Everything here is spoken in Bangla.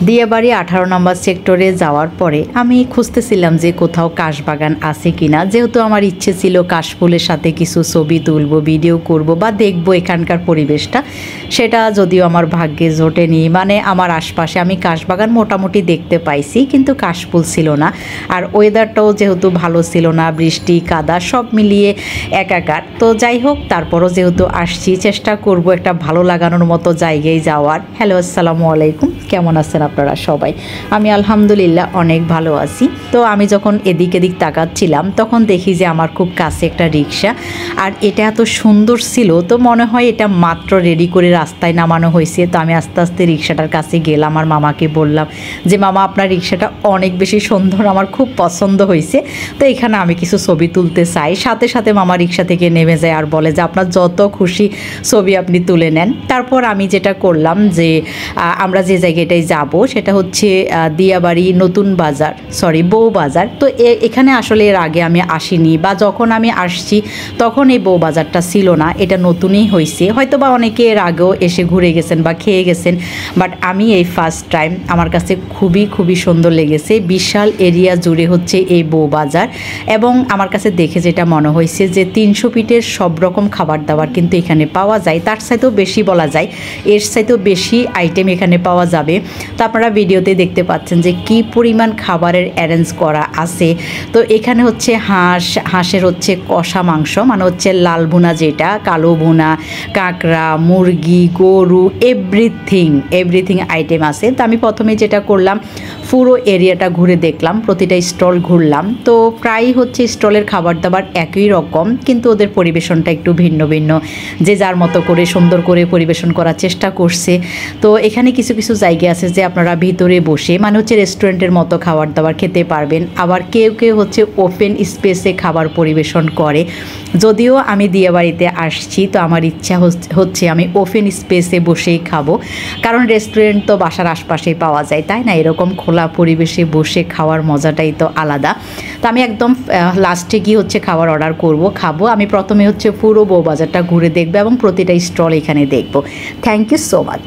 দিয়াবাড়ি 18 নম্বর সেক্টরে যাওয়ার পরে আমি খুঁজতেছিলাম যে কোথাও কাশবাগান আছে কিনা, যেহেতু আমার ইচ্ছে ছিল কাশফুলের সাথে কিছু ছবি তুলব, ভিডিও করব বা দেখব এখানকার পরিবেশটা। সেটা যদিও আমার ভাগ্যে জোটেনি, মানে আমার আশপাশে আমি কাশবাগান মোটামুটি দেখতে পাইছি, কিন্তু কাশফুল ছিল না। আর ওয়েদারটাও যেহেতু ভালো ছিল না, বৃষ্টি কাদা সব মিলিয়ে একাকার। তো যাই হোক, তারপরও যেহেতু আসছি, চেষ্টা করব একটা ভালো লাগানোর মতো জায়গায় যাওয়ার। হ্যালো, আসসালামু আলাইকুম, কেমন আছেন আপনারা সবাই? আমি আলহামদুলিল্লাহ অনেক ভালো আছি। তো আমি যখন এদিক এদিক তাকাচ্ছিলাম তখন দেখি যে আমার খুব কাছে একটা রিক্সা, আর এটা এত সুন্দর ছিল তো মনে হয় এটা মাত্র রেডি করে রাস্তায় নামানো হয়েছে। তো আমি আস্তে আস্তে রিক্সাটার কাছে গেলাম, আমার মামাকে বললাম যে মামা, আপনার রিক্সাটা অনেক বেশি সুন্দর, আমার খুব পছন্দ হয়েছে, তো এখানে আমি কিছু ছবি তুলতে চাই। সাথে সাথে মামা রিক্সা থেকে নেমে যায় আর বলে যে আপনার যত খুশি ছবি আপনি তুলে নেন। তারপর আমি যেটা করলাম যে আমরা যে জায়গাটায় যাব সেটা হচ্ছে দিয়াবাড়ি নতুন বাজার, বউ বাজার। তো এখানে আসলে এর আগে আমি আসিনি, বা যখন আমি আসছি তখন এই বউ বাজারটা ছিল না, এটা নতুনই হয়েছে। হয়তো বা অনেকে এর আগেও এসে ঘুরে গেছেন বা খেয়ে গেছেন, বাট আমি এই ফার্স্ট টাইম। আমার কাছে খুবই খুবই সুন্দর লেগেছে। বিশাল এরিয়া জুড়ে হচ্ছে এই বউ বাজার, এবং আমার কাছে দেখে যেটা মনে হয়েছে যে 300 ফিটের সব রকম খাবার দাবার কিন্তু এখানে পাওয়া যায়। তার চাইতেও বেশি বলা যায়, এর চাইতেও বেশি আইটেম এখানে পাওয়া যাবে। তো আপনারা ভিডিওতে দেখতে পাচ্ছেন যে কি পরিমাণ খাবারের অ্যারেঞ্জ করা আছে। তো এখানে হচ্ছে হাঁসের হচ্ছে কষা মাংস, মানে হচ্ছে লাল ভুনা, যেটা কালো ভুনা, কাঁকড়া, মুরগি, গরু, এভরিথিং আইটেম আছে। তো আমি প্রথমে যেটা করলাম, পুরো এরিয়াটা ঘুরে দেখলাম, প্রতিটা স্টল ঘুরলাম। তো প্রায় হচ্ছে স্টলের খাবার দাবার একই রকম, কিন্তু ওদের পরিবেশনটা একটু ভিন্ন ভিন্ন, যে যার মতো করে সুন্দর করে পরিবেশন করার চেষ্টা করছে। তো এখানে কিছু কিছু জায়গা আছে যে আপনারা ভিতরে বসে, মানে হচ্ছে রেস্টুরেন্টের মতো খাবার দাবার খেতে পারবেন। আবার কেউ কেউ হচ্ছে ওপেন স্পেসে খাবার পরিবেশন করে। যদিও আমি দিয়াবাড়িতে আসছি, তো আমার ইচ্ছা হচ্ছে আমি ওপেন স্পেসে বসেই খাবো, কারণ রেস্টুরেন্ট তো বাসার আশপাশেই পাওয়া যায়, তাই না? এরকম খোলা পরিবেশে বসে খাওয়ার মজাটাই তো আলাদা। তো আমি একদম লাস্টে গিয়ে হচ্ছে খাবার অর্ডার খাবো। আমি প্রথমে হচ্ছে পুরো বউ বাজারটা ঘুরে দেখবো এবং প্রতিটা স্টল এখানে দেখবো। Thank you so much.